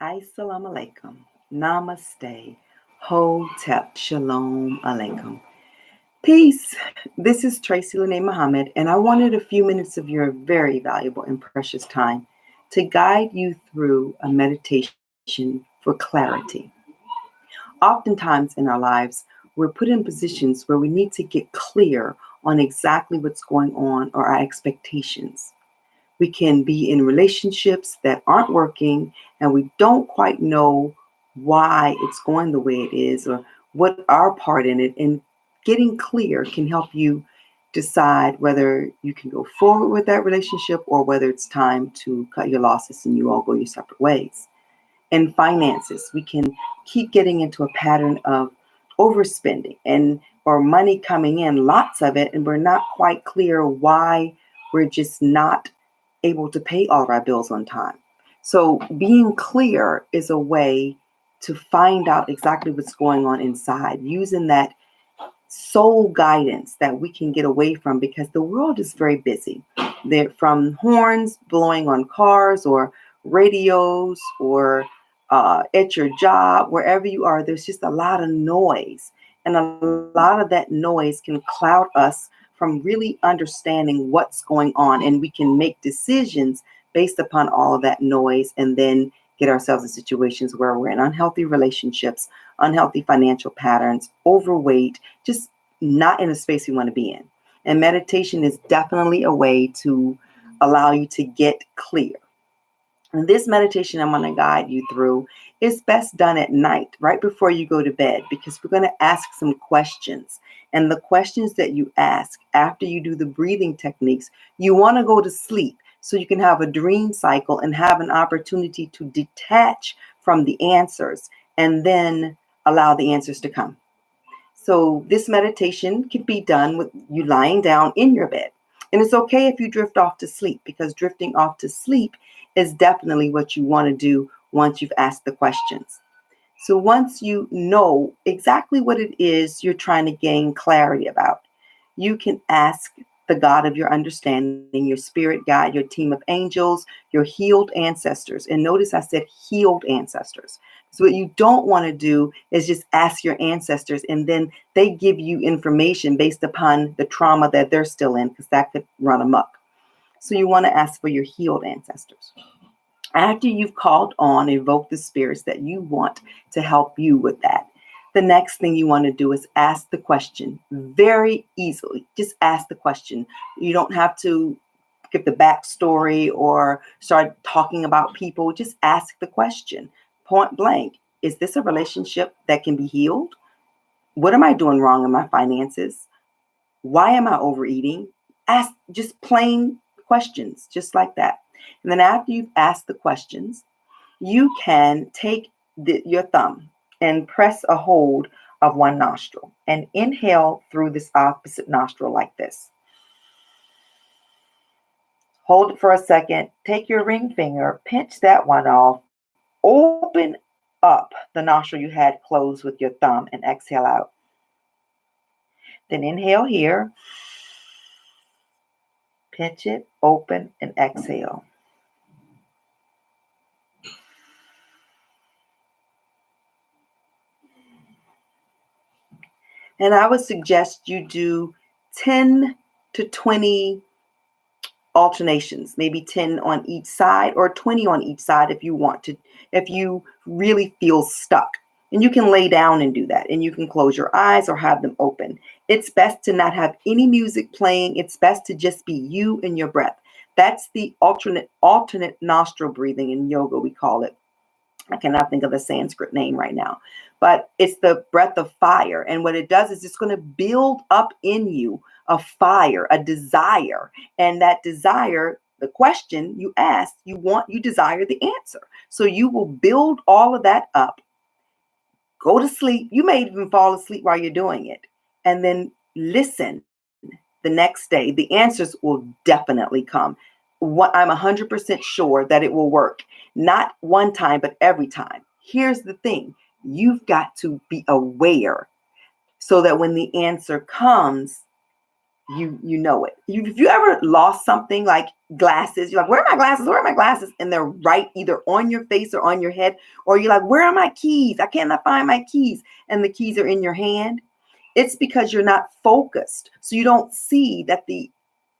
Assalamu alaikum. Namaste. Hotep. Shalom alaikum. Peace. This is Tracy Lene Muhammad, and I wanted a few minutes of your very valuable and precious time to guide you through a meditation for clarity. Oftentimes in our lives, we're put in positions where we need to get clear on exactly what's going on or our expectations. We can be in relationships that aren't working and we don't quite know why it's going the way it is or what our part in it. And getting clear can help you decide whether you can go forward with that relationship or whether it's time to cut your losses and you all go your separate ways. In finances, we can keep getting into a pattern of overspending and or money coming in, lots of it, and we're not quite clear why we're just not able to pay all of our bills on time. So being clear is a way to find out exactly what's going on inside, using that soul guidance that we can get away from because the world is very busy. They're from horns blowing on cars or radios or at your job, wherever you are, there's just a lot of noise. And a lot of that noise can cloud us from really understanding what's going on. And we can make decisions based upon all of that noise and then get ourselves in situations where we're in unhealthy relationships, unhealthy financial patterns, overweight, just not in a space we want to be in. And meditation is definitely a way to allow you to get clear. And this meditation I'm going to guide you through is best done at night, right before you go to bed, because we're going to ask some questions. And the questions that you ask after you do the breathing techniques, you want to go to sleep so you can have a dream cycle and have an opportunity to detach from the answers and then allow the answers to come. So this meditation can be done with you lying down in your bed. And it's okay if you drift off to sleep because drifting off to sleep is definitely what you want to do once you've asked the questions. So once you know exactly what it is you're trying to gain clarity about, you can ask the God of your understanding, your spirit guide, your team of angels, your healed ancestors. And notice I said healed ancestors. So what you don't want to do is just ask your ancestors and then they give you information based upon the trauma that they're still in, because that could run amok. So you want to ask for your healed ancestors. After you've called on, evoke the spirits that you want to help you with that. The next thing you want to do is ask the question very easily. Just ask the question. You don't have to give the backstory or start talking about people. Just ask the question point blank. Is this a relationship that can be healed? What am I doing wrong in my finances? Why am I overeating? Ask just plain questions, just like that. And then after you've asked the questions, you can take your thumb and press a hold of one nostril and inhale through this opposite nostril like this. Hold it for a second. Take your ring finger, pinch that one off, open up the nostril you had closed with your thumb and exhale out. Then inhale here, pinch it, open, and exhale. And I would suggest you do 10 to 20 alternations, maybe 10 on each side or 20 on each side if you want to, if you really feel stuck. And you can lay down and do that, and you can close your eyes or have them open. It's best to not have any music playing. It's best to just be you and your breath. That's the alternate nostril breathing in yoga, we call it. I cannot think of the Sanskrit name right now, but it's the breath of fire. And what it does is it's going to build up in you a fire, a desire. And that desire, the question you asked, you desire the answer. So you will build all of that up, go to sleep. You may even fall asleep while you're doing it. And then listen the next day. The answers will definitely come. I'm 100% sure that it will work. Not one time, but every time. Here's the thing. You've got to be aware so that when the answer comes, you know it. If you ever lost something like glasses, you're like, where are my glasses? Where are my glasses? And they're right either on your face or on your head. Or you're like, where are my keys? I cannot find my keys. And the keys are in your hand. It's because you're not focused. So you don't see that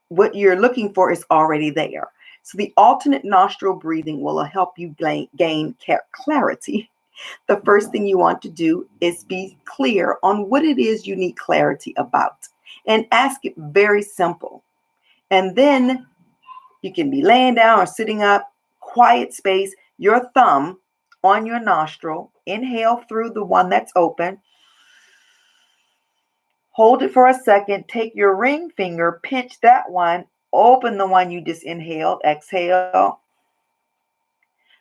what you're looking for is already there. So the alternate nostril breathing will help you gain clarity. The first thing you want to do is be clear on what it is you need clarity about, and ask it very simple. And then you can be laying down or sitting up, quiet space, your thumb on your nostril, inhale through the one that's open. Hold it for a second, take your ring finger, pinch that one, open the one you just inhaled, exhale.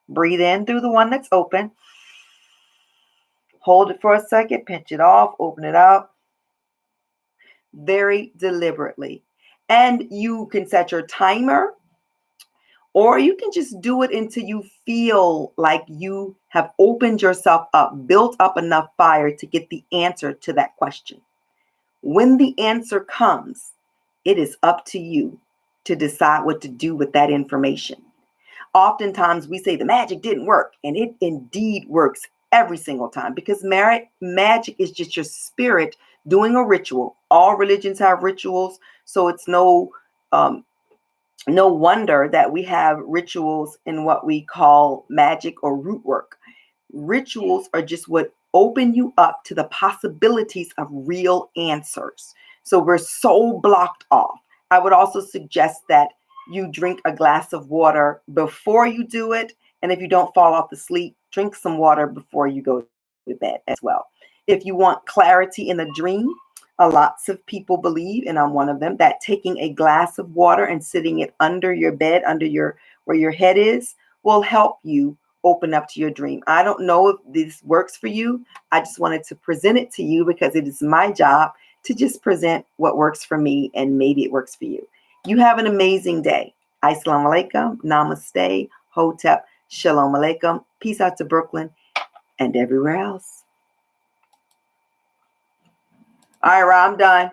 Breathe in through the one that's open. Hold it for a second, pinch it off, open it out. Very deliberately. And you can set your timer, or you can just do it until you feel like you have opened yourself up, built up enough fire to get the answer to that question. When the answer comes, it is up to you to decide what to do with that information. Oftentimes we say the magic didn't work, and it indeed works every single time, because magic is just your spirit doing a ritual. All religions have rituals, so it's no wonder that we have rituals in what we call magic or root work. Rituals are just what open you up to the possibilities of real answers. So we're so blocked off. I would also suggest that you drink a glass of water before you do it. And if you don't fall off to sleep, drink some water before you go to bed as well. If you want clarity in a dream, lots of people believe, and I'm one of them, that taking a glass of water and sitting it under your bed, where your head is, will help you open up to your dream. I don't know if this works for you. I just wanted to present it to you because it is my job to just present what works for me, and maybe it works for you. You have an amazing day. Assalamu alaikum, namaste, hotep, shalom alaikum. Peace out to Brooklyn and everywhere else. All right, Ra, I'm done.